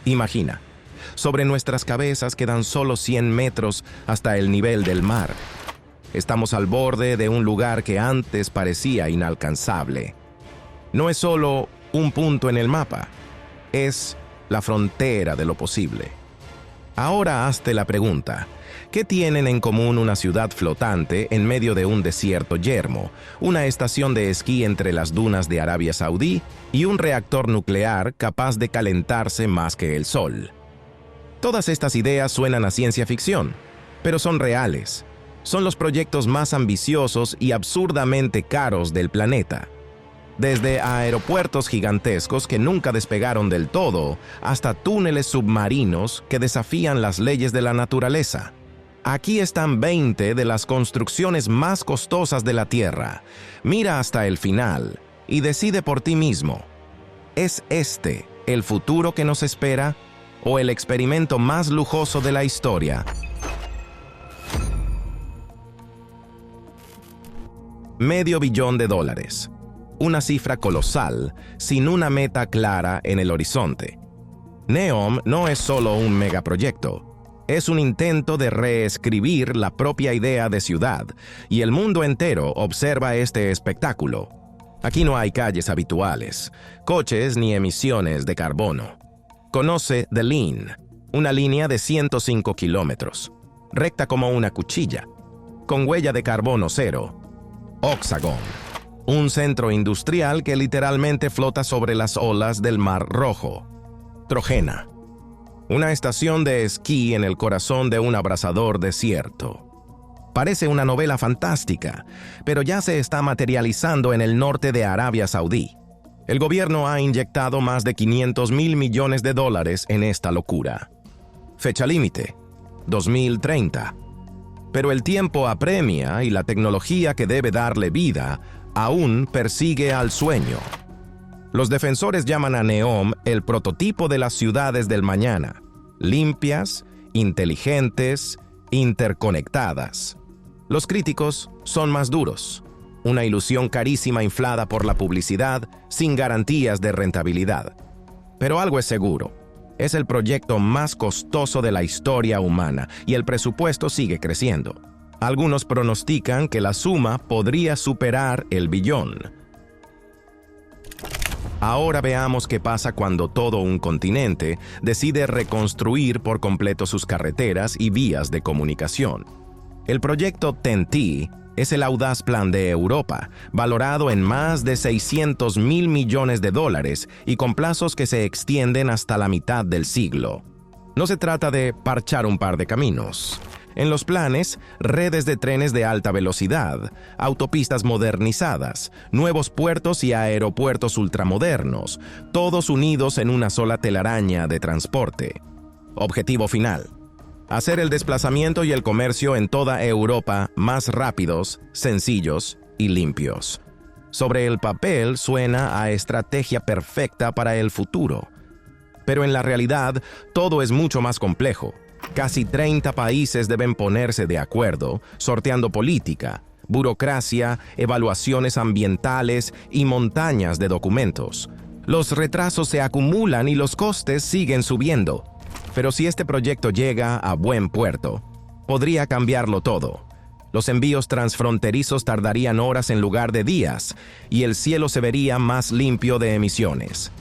Imagina, sobre nuestras cabezas quedan solo 100 metros hasta el nivel del mar. Estamos al borde de un lugar que antes parecía inalcanzable. No es solo un punto en el mapa, es la frontera de lo posible. Ahora hazte la pregunta, ¿qué tienen en común una ciudad flotante en medio de un desierto yermo, una estación de esquí entre las dunas de Arabia Saudí y un reactor nuclear capaz de calentarse más que el sol? Todas estas ideas suenan a ciencia ficción, pero son reales. Son los proyectos más ambiciosos y absurdamente caros del planeta. Desde aeropuertos gigantescos que nunca despegaron del todo, hasta túneles submarinos que desafían las leyes de la naturaleza. Aquí están 20 de las construcciones más costosas de la Tierra. Mira hasta el final y decide por ti mismo. ¿Es este el futuro que nos espera o el experimento más lujoso de la historia? $500 millones. Una cifra colosal, sin una meta clara en el horizonte. NEOM no es solo un megaproyecto, es un intento de reescribir la propia idea de ciudad, y el mundo entero observa este espectáculo. Aquí no hay calles habituales, coches ni emisiones de carbono. Conoce The Line, una línea de 105 kilómetros, recta como una cuchilla, con huella de carbono cero. Oxagon, un centro industrial que literalmente flota sobre las olas del Mar Rojo. Trojena, una estación de esquí en el corazón de un abrasador desierto. Parece una novela fantástica, pero ya se está materializando en el norte de Arabia Saudí. El gobierno ha inyectado más de $500 mil millones en esta locura. Fecha límite: 2030. Pero el tiempo apremia y la tecnología que debe darle vida aún persigue al sueño. Los defensores llaman a NEOM el prototipo de las ciudades del mañana, limpias, inteligentes, interconectadas. Los críticos son más duros, una ilusión carísima inflada por la publicidad sin garantías de rentabilidad. Pero algo es seguro, es el proyecto más costoso de la historia humana y el presupuesto sigue creciendo. Algunos pronostican que la suma podría superar el billón. Ahora veamos qué pasa cuando todo un continente decide reconstruir por completo sus carreteras y vías de comunicación. El proyecto TEN-T es el audaz plan de Europa, valorado en más de $600 mil millones y con plazos que se extienden hasta la mitad del siglo. No se trata de parchar un par de caminos. En los planes, redes de trenes de alta velocidad, autopistas modernizadas, nuevos puertos y aeropuertos ultramodernos, todos unidos en una sola telaraña de transporte. Objetivo final: hacer el desplazamiento y el comercio en toda Europa más rápidos, sencillos y limpios. Sobre el papel suena a estrategia perfecta para el futuro. Pero en la realidad, todo es mucho más complejo. Casi 30 países deben ponerse de acuerdo, sorteando política, burocracia, evaluaciones ambientales y montañas de documentos. Los retrasos se acumulan y los costes siguen subiendo. Pero si este proyecto llega a buen puerto, podría cambiarlo todo. Los envíos transfronterizos tardarían horas en lugar de días, y el cielo se vería más limpio de emisiones.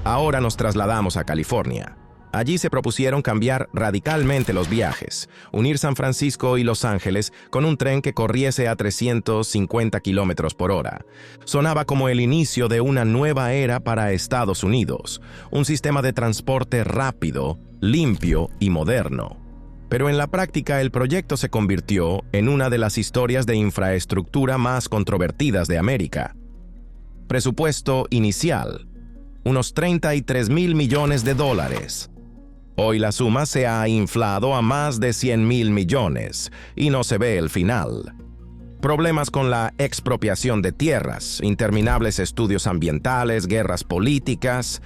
Ahora nos trasladamos a California. Allí se propusieron cambiar radicalmente los viajes, unir San Francisco y Los Ángeles con un tren que corriese a 350 kilómetros por hora. Sonaba como el inicio de una nueva era para Estados Unidos, un sistema de transporte rápido, limpio y moderno. Pero en la práctica el proyecto se convirtió en una de las historias de infraestructura más controvertidas de América. Presupuesto inicial: unos $33 mil millones. Hoy la suma se ha inflado a más de $100 mil millones y no se ve el final. Problemas con la expropiación de tierras, interminables estudios ambientales, guerras políticas.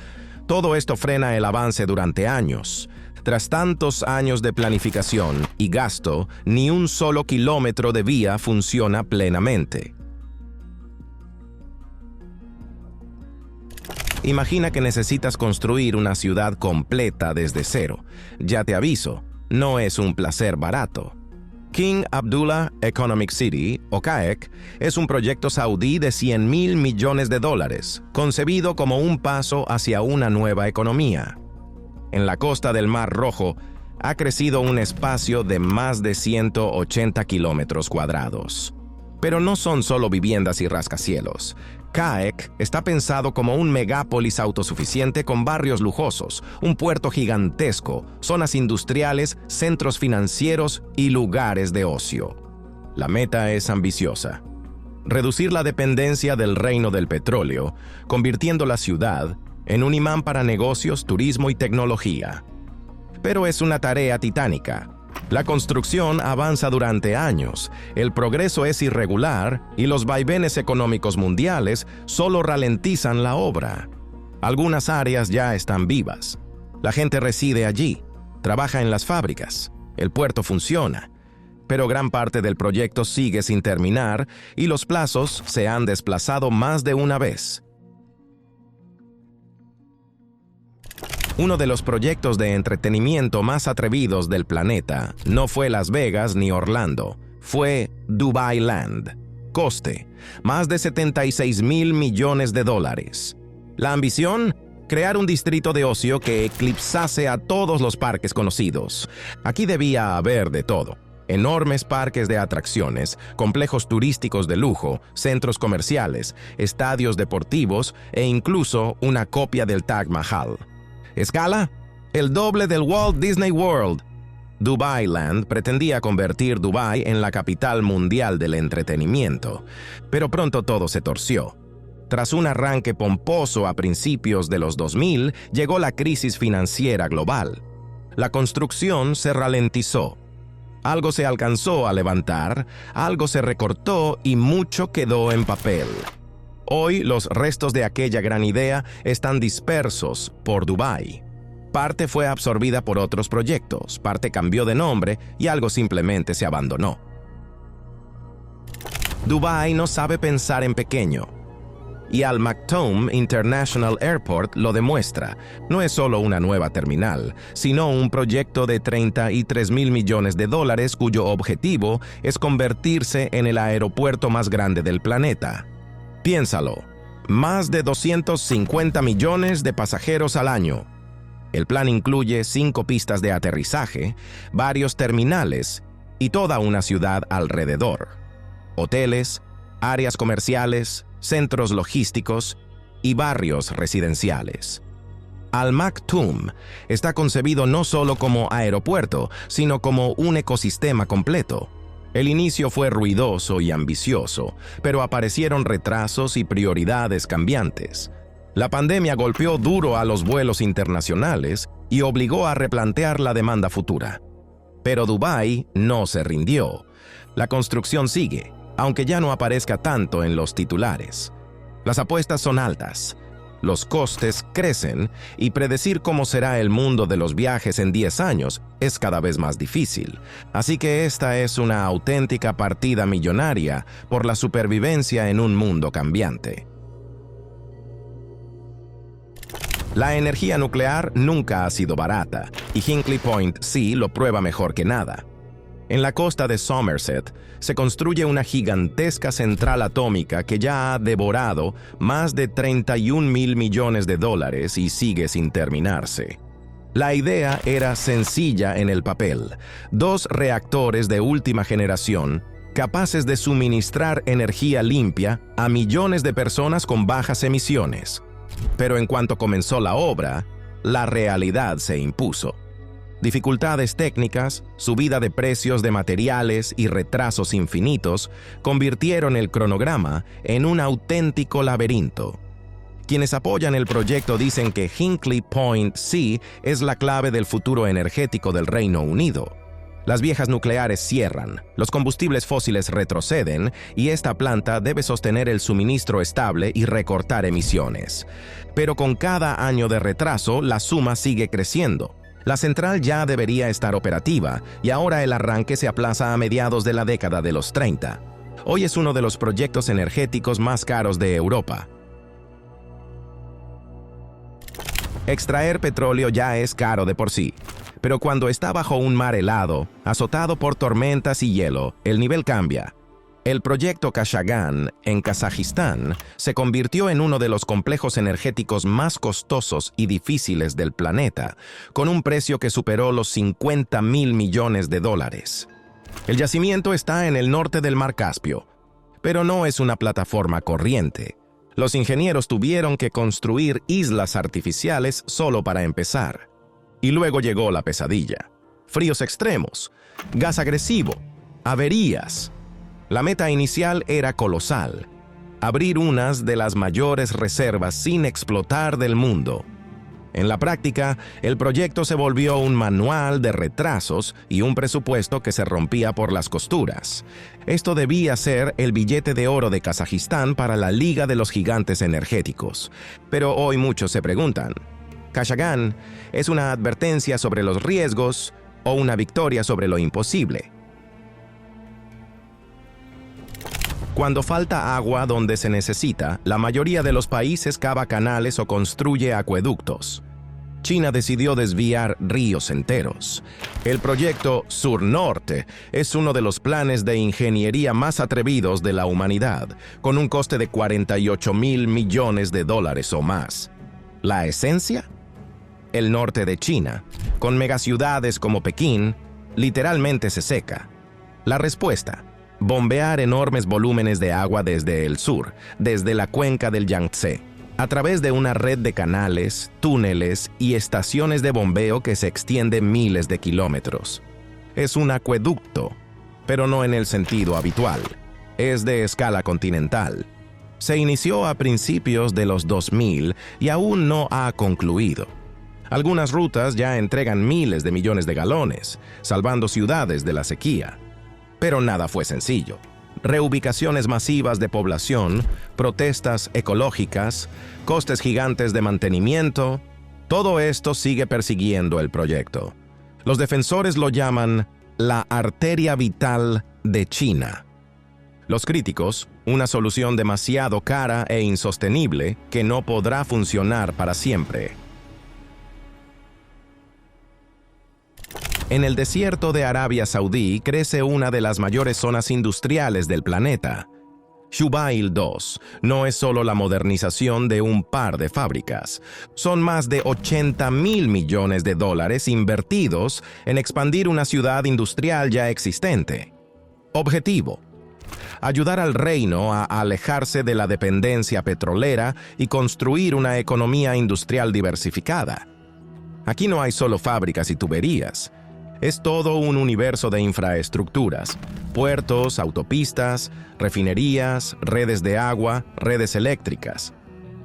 Todo esto frena el avance durante años. Tras tantos años de planificación y gasto, ni un solo kilómetro de vía funciona plenamente. Imagina que necesitas construir una ciudad completa desde cero. Ya te aviso, no es un placer barato. King Abdullah Economic City, o CAEC, es un proyecto saudí de $100.000 millones, concebido como un paso hacia una nueva economía. En la costa del Mar Rojo, ha crecido un espacio de más de 180 kilómetros cuadrados. Pero no son solo viviendas y rascacielos. CAEC está pensado como un megápolis autosuficiente con barrios lujosos, un puerto gigantesco, zonas industriales, centros financieros y lugares de ocio. La meta es ambiciosa: reducir la dependencia del reino del petróleo, convirtiendo la ciudad en un imán para negocios, turismo y tecnología. Pero es una tarea titánica. La construcción avanza durante años, el progreso es irregular y los vaivenes económicos mundiales solo ralentizan la obra. Algunas áreas ya están vivas. La gente reside allí, trabaja en las fábricas, el puerto funciona, pero gran parte del proyecto sigue sin terminar y los plazos se han desplazado más de una vez. Uno de los proyectos de entretenimiento más atrevidos del planeta no fue Las Vegas ni Orlando, fue Dubai Land. Coste: más de $76.000 millones. La ambición: crear un distrito de ocio que eclipsase a todos los parques conocidos. Aquí debía haber de todo: enormes parques de atracciones, complejos turísticos de lujo, centros comerciales, estadios deportivos e incluso una copia del Taj Mahal. ¿Escala? El doble del Walt Disney World. Dubai Land pretendía convertir Dubái en la capital mundial del entretenimiento, pero pronto todo se torció. Tras un arranque pomposo a principios de los 2000, llegó la crisis financiera global. La construcción se ralentizó. Algo se alcanzó a levantar, algo se recortó y mucho quedó en papel. Hoy, los restos de aquella gran idea están dispersos por Dubái. Parte fue absorbida por otros proyectos, parte cambió de nombre y algo simplemente se abandonó. Dubái no sabe pensar en pequeño. Y Al Maktoum International Airport lo demuestra. No es solo una nueva terminal, sino un proyecto de $33.000 millones cuyo objetivo es convertirse en el aeropuerto más grande del planeta. Piénsalo, más de 250 millones de pasajeros al año. El plan incluye 5 pistas de aterrizaje, varios terminales y toda una ciudad alrededor. Hoteles, áreas comerciales, centros logísticos y barrios residenciales. Al Maktoum está concebido no solo como aeropuerto, sino como un ecosistema completo. El inicio fue ruidoso y ambicioso, pero aparecieron retrasos y prioridades cambiantes. La pandemia golpeó duro a los vuelos internacionales y obligó a replantear la demanda futura. Pero Dubái no se rindió. La construcción sigue, aunque ya no aparezca tanto en los titulares. Las apuestas son altas, los costes crecen y predecir cómo será el mundo de los viajes en 10 años es cada vez más difícil. Así que esta es una auténtica partida millonaria por la supervivencia en un mundo cambiante. La energía nuclear nunca ha sido barata, y Hinkley Point C lo prueba mejor que nada. En la costa de Somerset se construye una gigantesca central atómica que ya ha devorado más de $31.000 millones y sigue sin terminarse. La idea era sencilla en el papel: 2 reactores de última generación capaces de suministrar energía limpia a millones de personas con bajas emisiones. Pero en cuanto comenzó la obra, la realidad se impuso. Dificultades técnicas, subida de precios de materiales y retrasos infinitos convirtieron el cronograma en un auténtico laberinto. Quienes apoyan el proyecto dicen que Hinkley Point C es la clave del futuro energético del Reino Unido. Las viejas nucleares cierran, los combustibles fósiles retroceden y esta planta debe sostener el suministro estable y recortar emisiones. Pero con cada año de retraso, la suma sigue creciendo. La central ya debería estar operativa y ahora el arranque se aplaza a mediados de la década de los 30. Hoy es uno de los proyectos energéticos más caros de Europa. Extraer petróleo ya es caro de por sí, pero cuando está bajo un mar helado, azotado por tormentas y hielo, el nivel cambia. El proyecto Kashagan, en Kazajistán, se convirtió en uno de los complejos energéticos más costosos y difíciles del planeta, con un precio que superó los $50.000 millones. El yacimiento está en el norte del Mar Caspio, pero no es una plataforma corriente. Los ingenieros tuvieron que construir islas artificiales solo para empezar. Y luego llegó la pesadilla. Fríos extremos, gas agresivo, averías. La meta inicial era colosal: abrir unas de las mayores reservas sin explotar del mundo. En la práctica, el proyecto se volvió un manual de retrasos y un presupuesto que se rompía por las costuras. Esto debía ser el billete de oro de Kazajistán para la Liga de los Gigantes Energéticos. Pero hoy muchos se preguntan, ¿Kashagan es una advertencia sobre los riesgos o una victoria sobre lo imposible? Cuando falta agua donde se necesita, la mayoría de los países cava canales o construye acueductos. China decidió desviar ríos enteros. El proyecto Sur-Norte es uno de los planes de ingeniería más atrevidos de la humanidad, con un coste de $48.000 millones o más. ¿La esencia? El norte de China, con megaciudades como Pekín, literalmente se seca. La respuesta: bombear enormes volúmenes de agua desde el sur, desde la cuenca del Yangtze, a través de una red de canales, túneles y estaciones de bombeo que se extiende miles de kilómetros. Es un acueducto, pero no en el sentido habitual. Es de escala continental. Se inició a principios de los 2000 y aún no ha concluido. Algunas rutas ya entregan miles de millones de galones, salvando ciudades de la sequía. Pero nada fue sencillo. Reubicaciones masivas de población, protestas ecológicas, costes gigantes de mantenimiento, todo esto sigue persiguiendo el proyecto. Los defensores lo llaman la arteria vital de China. Los críticos, una solución demasiado cara e insostenible que no podrá funcionar para siempre. En el desierto de Arabia Saudí crece una de las mayores zonas industriales del planeta. Jubail 2 no es solo la modernización de un par de fábricas. Son más de $80.000 millones invertidos en expandir una ciudad industrial ya existente. Objetivo: ayudar al reino a alejarse de la dependencia petrolera y construir una economía industrial diversificada. Aquí no hay solo fábricas y tuberías. Es todo un universo de infraestructuras: puertos, autopistas, refinerías, redes de agua, redes eléctricas.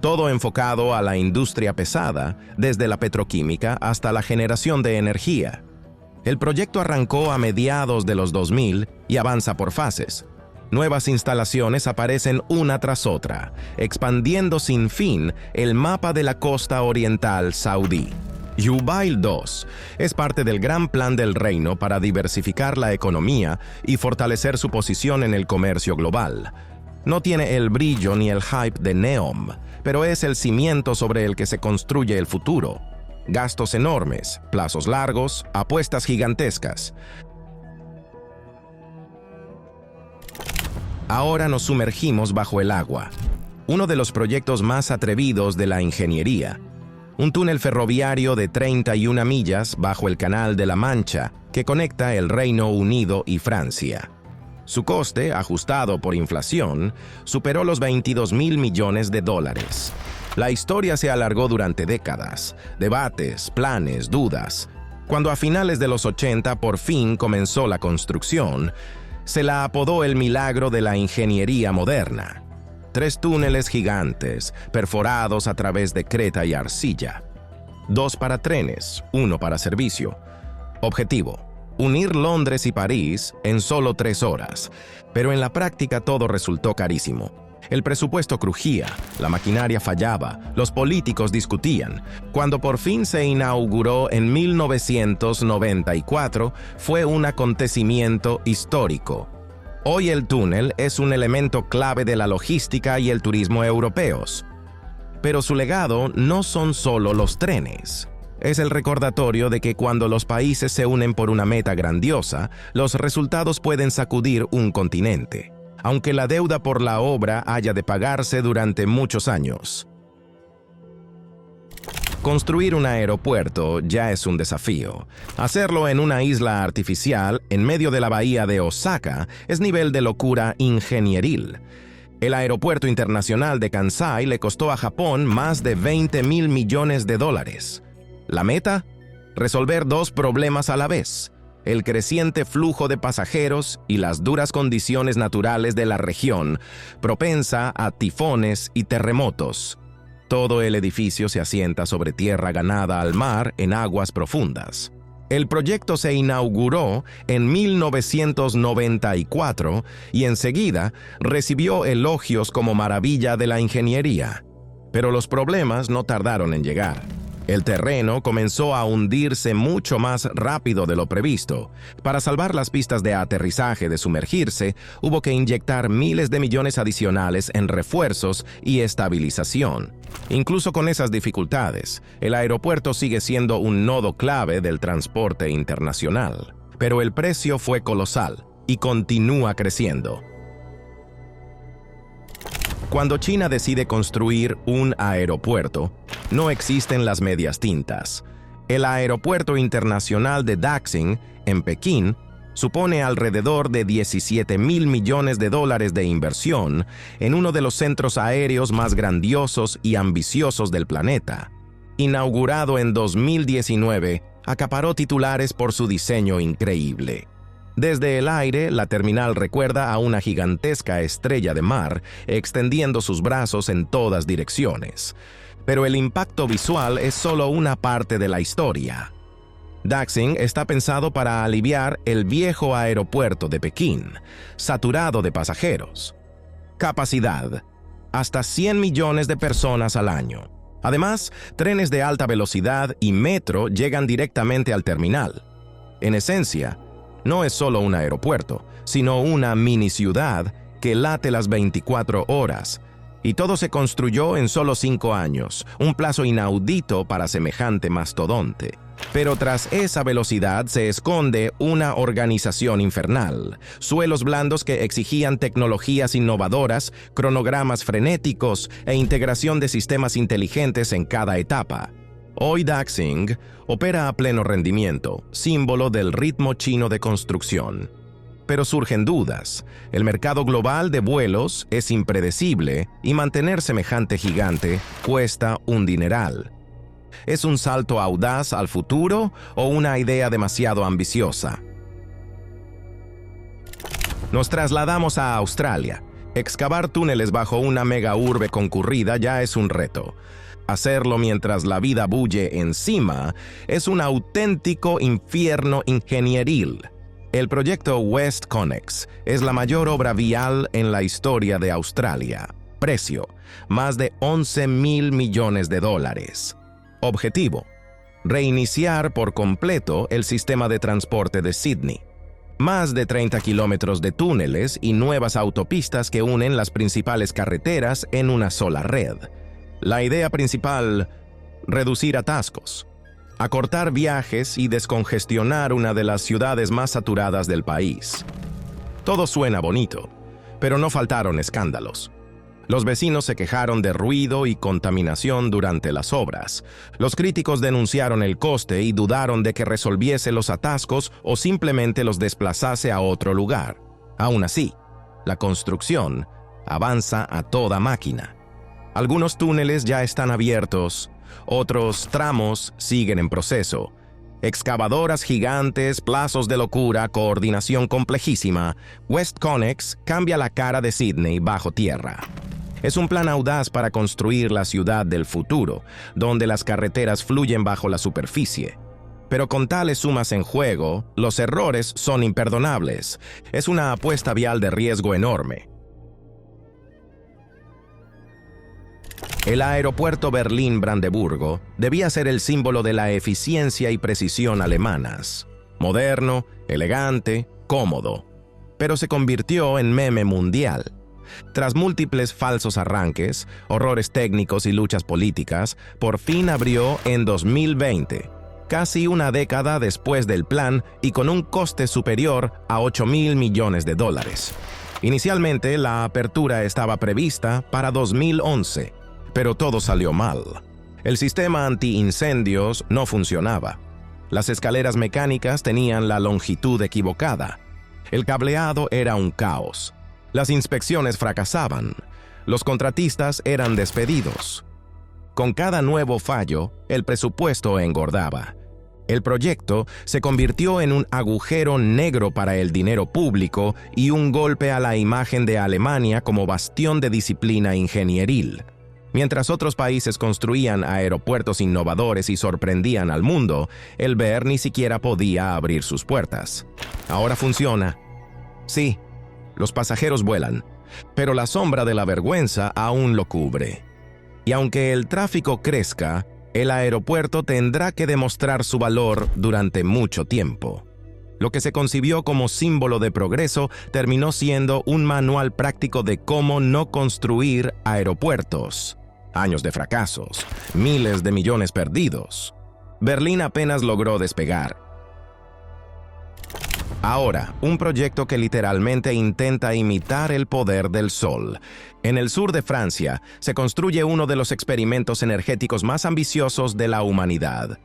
Todo enfocado a la industria pesada, desde la petroquímica hasta la generación de energía. El proyecto arrancó a mediados de los 2000 y avanza por fases. Nuevas instalaciones aparecen una tras otra, expandiendo sin fin el mapa de la costa oriental saudí. Jubail 2 es parte del gran plan del reino para diversificar la economía y fortalecer su posición en el comercio global. No tiene el brillo ni el hype de NEOM, pero es el cimiento sobre el que se construye el futuro. Gastos enormes, plazos largos, apuestas gigantescas. Ahora nos sumergimos bajo el agua, uno de los proyectos más atrevidos de la ingeniería. Un túnel ferroviario de 31 millas bajo el Canal de la Mancha que conecta el Reino Unido y Francia. Su coste, ajustado por inflación, superó los $22.000 millones. La historia se alargó durante décadas, debates, planes, dudas. Cuando a finales de los 80 por fin comenzó la construcción, se la apodó el milagro de la ingeniería moderna. 3 túneles gigantes, perforados a través de creta y arcilla. 2 para trenes, 1 para servicio. Objetivo: unir Londres y París en solo 3 horas. Pero en la práctica todo resultó carísimo. El presupuesto crujía, la maquinaria fallaba, los políticos discutían. Cuando por fin se inauguró en 1994, fue un acontecimiento histórico. Hoy el túnel es un elemento clave de la logística y el turismo europeos. Pero su legado no son solo los trenes. Es el recordatorio de que cuando los países se unen por una meta grandiosa, los resultados pueden sacudir un continente, aunque la deuda por la obra haya de pagarse durante muchos años. Construir un aeropuerto ya es un desafío. Hacerlo en una isla artificial, en medio de la bahía de Osaka, es nivel de locura ingenieril. El aeropuerto internacional de Kansai le costó a Japón más de $20.000 millones. ¿La meta? Resolver dos problemas a la vez: el creciente flujo de pasajeros y las duras condiciones naturales de la región, propensa a tifones y terremotos. Todo el edificio se asienta sobre tierra ganada al mar en aguas profundas. El proyecto se inauguró en 1994 y enseguida recibió elogios como maravilla de la ingeniería. Pero los problemas no tardaron en llegar. El terreno comenzó a hundirse mucho más rápido de lo previsto. Para salvar las pistas de aterrizaje de sumergirse, hubo que inyectar miles de millones adicionales en refuerzos y estabilización. Incluso con esas dificultades, el aeropuerto sigue siendo un nodo clave del transporte internacional. Pero el precio fue colosal y continúa creciendo. Cuando China decide construir un aeropuerto, no existen las medias tintas. El Aeropuerto Internacional de Daxing, en Pekín, supone alrededor de $17.000 millones de inversión en uno de los centros aéreos más grandiosos y ambiciosos del planeta. Inaugurado en 2019, acaparó titulares por su diseño increíble. Desde el aire, la terminal recuerda a una gigantesca estrella de mar, extendiendo sus brazos en todas direcciones. Pero el impacto visual es solo una parte de la historia. Daxing está pensado para aliviar el viejo aeropuerto de Pekín, saturado de pasajeros. Capacidad: hasta 100 millones de personas al año. Además, trenes de alta velocidad y metro llegan directamente al terminal. En esencia, no es solo un aeropuerto, sino una mini ciudad que late las 24 horas. Y todo se construyó en solo 5 años, un plazo inaudito para semejante mastodonte. Pero tras esa velocidad se esconde una organización infernal, suelos blandos que exigían tecnologías innovadoras, cronogramas frenéticos e integración de sistemas inteligentes en cada etapa. Hoy Daxing opera a pleno rendimiento, símbolo del ritmo chino de construcción. Pero surgen dudas. El mercado global de vuelos es impredecible y mantener semejante gigante cuesta un dineral. ¿Es un salto audaz al futuro o una idea demasiado ambiciosa? Nos trasladamos a Australia. Excavar túneles bajo una mega urbe concurrida ya es un reto. Hacerlo mientras la vida bulle encima es un auténtico infierno ingenieril. El proyecto WestConnex es la mayor obra vial en la historia de Australia. Precio: más de $11.000 millones. Objetivo: reiniciar por completo el sistema de transporte de Sydney. Más de 30 kilómetros de túneles y nuevas autopistas que unen las principales carreteras en una sola red. La idea principal: reducir atascos, acortar viajes y descongestionar una de las ciudades más saturadas del país. Todo suena bonito, pero no faltaron escándalos. Los vecinos se quejaron de ruido y contaminación durante las obras. Los críticos denunciaron el coste y dudaron de que resolviese los atascos o simplemente los desplazase a otro lugar. Aún así, la construcción avanza a toda máquina. Algunos túneles ya están abiertos, otros tramos siguen en proceso. Excavadoras gigantes, plazos de locura, coordinación complejísima. WestConnex cambia la cara de Sydney bajo tierra. Es un plan audaz para construir la ciudad del futuro, donde las carreteras fluyen bajo la superficie. Pero con tales sumas en juego, los errores son imperdonables. Es una apuesta vial de riesgo enorme. El aeropuerto Berlín-Brandeburgo debía ser el símbolo de la eficiencia y precisión alemanas. Moderno, elegante, cómodo. Pero se convirtió en meme mundial. Tras múltiples falsos arranques, horrores técnicos y luchas políticas, por fin abrió en 2020, casi una década después del plan y con un coste superior a $8.000 millones. Inicialmente, la apertura estaba prevista para 2011, pero todo salió mal. El sistema antiincendios no funcionaba. Las escaleras mecánicas tenían la longitud equivocada. El cableado era un caos. Las inspecciones fracasaban. Los contratistas eran despedidos. Con cada nuevo fallo, el presupuesto engordaba. El proyecto se convirtió en un agujero negro para el dinero público y un golpe a la imagen de Alemania como bastión de disciplina ingenieril. Mientras otros países construían aeropuertos innovadores y sorprendían al mundo, el BER ni siquiera podía abrir sus puertas. Ahora funciona. Sí, los pasajeros vuelan, pero la sombra de la vergüenza aún lo cubre. Y aunque el tráfico crezca, el aeropuerto tendrá que demostrar su valor durante mucho tiempo. Lo que se concibió como símbolo de progreso terminó siendo un manual práctico de cómo no construir aeropuertos. Años de fracasos, miles de millones perdidos. Berlín apenas logró despegar. Ahora, un proyecto que literalmente intenta imitar el poder del sol. En el sur de Francia, se construye uno de los experimentos energéticos más ambiciosos de la humanidad.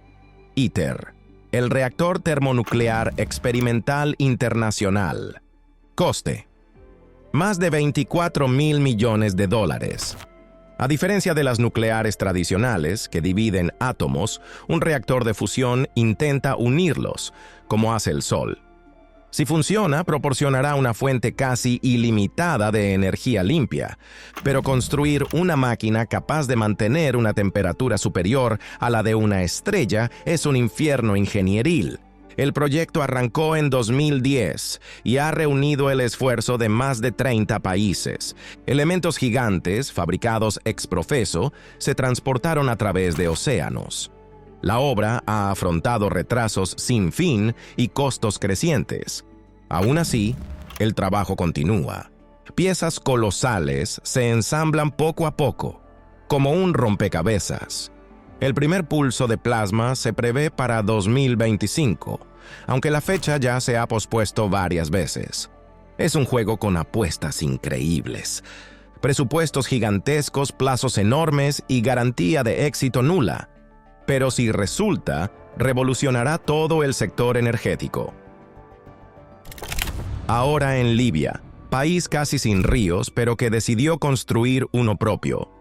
ITER, el reactor termonuclear experimental internacional. Coste: más de $24.000 millones. A diferencia de las nucleares tradicionales, que dividen átomos, un reactor de fusión intenta unirlos, como hace el Sol. Si funciona, proporcionará una fuente casi ilimitada de energía limpia, pero construir una máquina capaz de mantener una temperatura superior a la de una estrella es un infierno ingenieril. El proyecto arrancó en 2010 y ha reunido el esfuerzo de más de 30 países. Elementos gigantes, fabricados ex profeso, se transportaron a través de océanos. La obra ha afrontado retrasos sin fin y costos crecientes. Aún así, el trabajo continúa. Piezas colosales se ensamblan poco a poco, como un rompecabezas. El primer pulso de plasma se prevé para 2025, aunque la fecha ya se ha pospuesto varias veces. Es un juego con apuestas increíbles, presupuestos gigantescos, plazos enormes y garantía de éxito nula. Pero si resulta, revolucionará todo el sector energético. Ahora en Libia, país casi sin ríos, pero que decidió construir uno propio.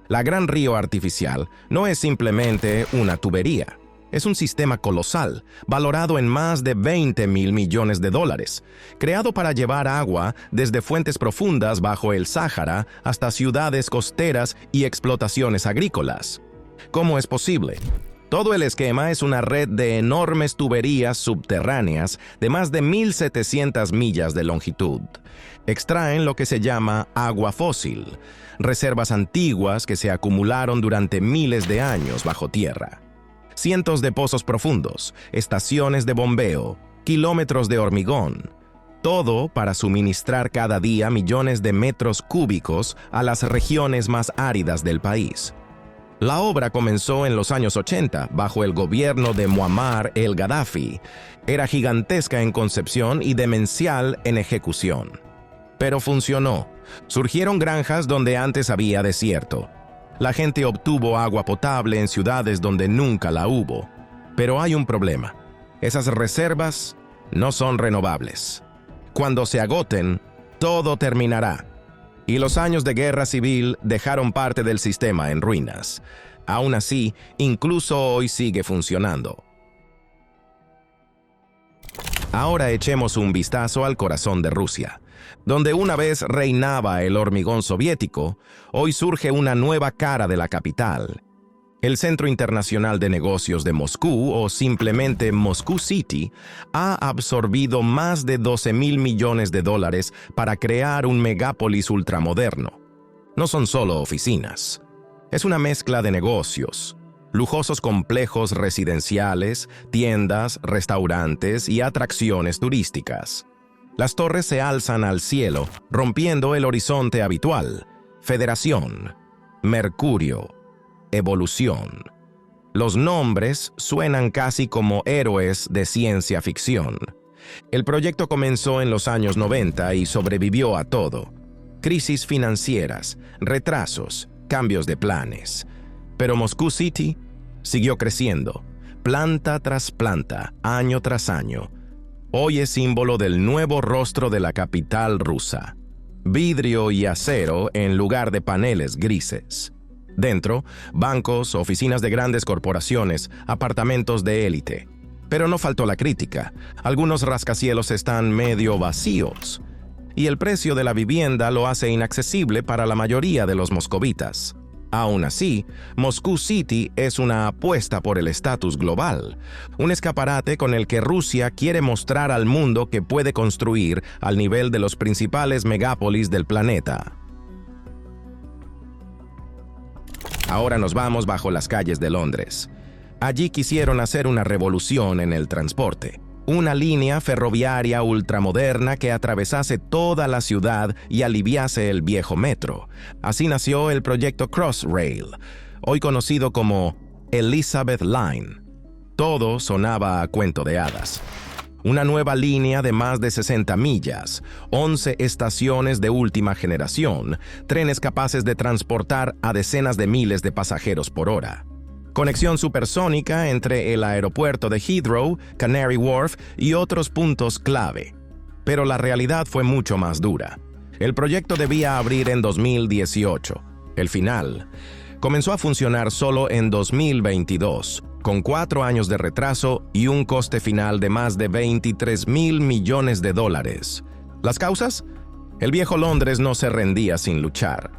La Gran Río Artificial no es simplemente una tubería. Es un sistema colosal, valorado en más de $20.000 millones, creado para llevar agua desde fuentes profundas bajo el Sáhara hasta ciudades costeras y explotaciones agrícolas. ¿Cómo es posible? Todo el esquema es una red de enormes tuberías subterráneas de más de 1.700 millas de longitud. Extraen lo que se llama agua fósil, reservas antiguas que se acumularon durante miles de años bajo tierra. Cientos de pozos profundos, estaciones de bombeo, kilómetros de hormigón. Todo para suministrar cada día millones de metros cúbicos a las regiones más áridas del país. La obra comenzó en los años 80 bajo el gobierno de Muammar el-Gaddafi. Era gigantesca en concepción y demencial en ejecución. Pero funcionó. Surgieron granjas donde antes había desierto. La gente obtuvo agua potable en ciudades donde nunca la hubo. Pero hay un problema. Esas reservas no son renovables. Cuando se agoten, todo terminará. Y los años de guerra civil dejaron parte del sistema en ruinas. Aún así, incluso hoy sigue funcionando. Ahora echemos un vistazo al corazón de Rusia. Donde una vez reinaba el hormigón soviético, hoy surge una nueva cara de la capital. El Centro Internacional de Negocios de Moscú, o simplemente Moscú City, ha absorbido más de $12.000 millones para crear un megápolis ultramoderno. No son solo oficinas. Es una mezcla de negocios, lujosos complejos residenciales, tiendas, restaurantes y atracciones turísticas. Las torres se alzan al cielo, rompiendo el horizonte habitual. Federación, Mercurio, Evolución. Los nombres suenan casi como héroes de ciencia ficción. El proyecto comenzó en los años 90 y sobrevivió a todo. Crisis financieras, retrasos, cambios de planes. Pero Moscú City siguió creciendo, planta tras planta, año tras año. Hoy es símbolo del nuevo rostro de la capital rusa. Vidrio y acero en lugar de paneles grises. Dentro, bancos, oficinas de grandes corporaciones, apartamentos de élite. Pero no faltó la crítica. Algunos rascacielos están medio vacíos. Y el precio de la vivienda lo hace inaccesible para la mayoría de los moscovitas. Aún así, Moscú City es una apuesta por el estatus global, un escaparate con el que Rusia quiere mostrar al mundo que puede construir al nivel de los principales megápolis del planeta. Ahora nos vamos bajo las calles de Londres. Allí quisieron hacer una revolución en el transporte. Una línea ferroviaria ultramoderna que atravesase toda la ciudad y aliviase el viejo metro. Así nació el proyecto Crossrail, hoy conocido como Elizabeth Line. Todo sonaba a cuento de hadas. Una nueva línea de más de 60 millas, 11 estaciones de última generación, trenes capaces de transportar a decenas de miles de pasajeros por hora. Conexión supersónica entre el aeropuerto de Heathrow, Canary Wharf y otros puntos clave. Pero la realidad fue mucho más dura. El proyecto debía abrir en 2018. El final comenzó a funcionar solo en 2022, con 4 años de retraso y un coste final de más de $23,000 millones. ¿Las causas? El viejo Londres no se rendía sin luchar.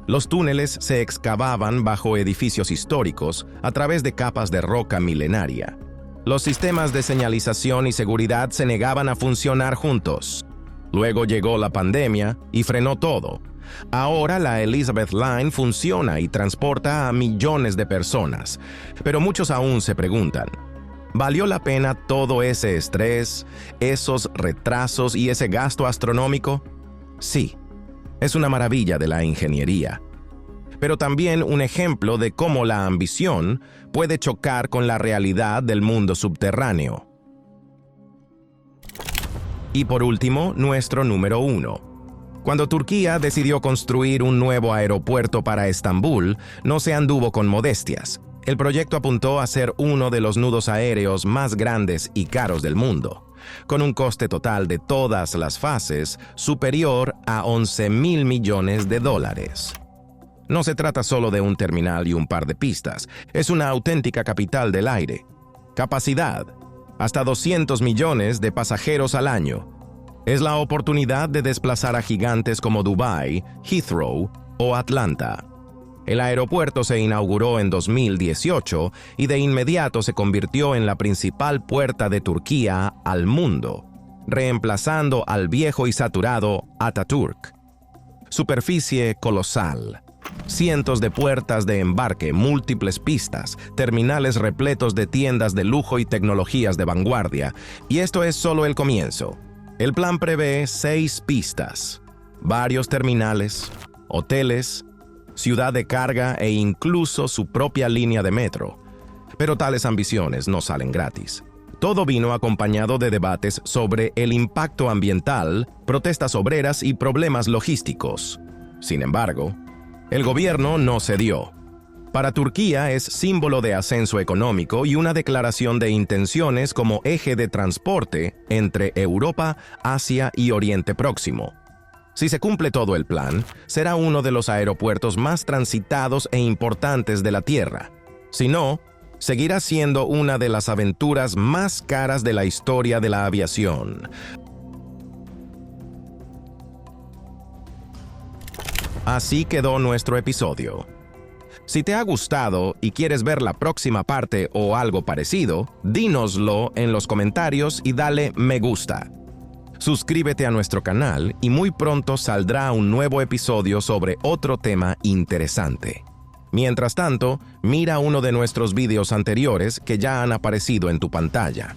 Los túneles se excavaban bajo edificios históricos a través de capas de roca milenaria. Los sistemas de señalización y seguridad se negaban a funcionar juntos. Luego llegó la pandemia y frenó todo. Ahora la Elizabeth Line funciona y transporta a millones de personas, pero muchos aún se preguntan, ¿valió la pena todo ese estrés, esos retrasos y ese gasto astronómico? Sí. Es una maravilla de la ingeniería, pero también un ejemplo de cómo la ambición puede chocar con la realidad del mundo subterráneo. Y por último, nuestro número 1. Cuando Turquía decidió construir un nuevo aeropuerto para Estambul, no se anduvo con modestias. El proyecto apuntó a ser uno de los nudos aéreos más grandes y caros del mundo, con un coste total de todas las fases superior a $11,000 millones. No se trata solo de un terminal y un par de pistas, es una auténtica capital del aire. Capacidad, hasta 200 millones de pasajeros al año. Es la oportunidad de desplazar a gigantes como Dubái, Heathrow o Atlanta. El aeropuerto se inauguró en 2018 y de inmediato se convirtió en la principal puerta de Turquía al mundo, reemplazando al viejo y saturado Atatürk. Superficie colosal. Cientos de puertas de embarque, múltiples pistas, terminales repletos de tiendas de lujo y tecnologías de vanguardia. Y esto es solo el comienzo. El plan prevé 6 pistas, varios terminales, hoteles, ciudad de carga e incluso su propia línea de metro. Pero tales ambiciones no salen gratis. Todo vino acompañado de debates sobre el impacto ambiental, protestas obreras y problemas logísticos. Sin embargo, el gobierno no cedió. Para Turquía es símbolo de ascenso económico y una declaración de intenciones como eje de transporte entre Europa, Asia y Oriente Próximo. Si se cumple todo el plan, será uno de los aeropuertos más transitados e importantes de la Tierra. Si no, seguirá siendo una de las aventuras más caras de la historia de la aviación. Así quedó nuestro episodio. Si te ha gustado y quieres ver la próxima parte o algo parecido, dínoslo en los comentarios y dale me gusta. Suscríbete a nuestro canal y muy pronto saldrá un nuevo episodio sobre otro tema interesante. Mientras tanto, mira uno de nuestros videos anteriores que ya han aparecido en tu pantalla.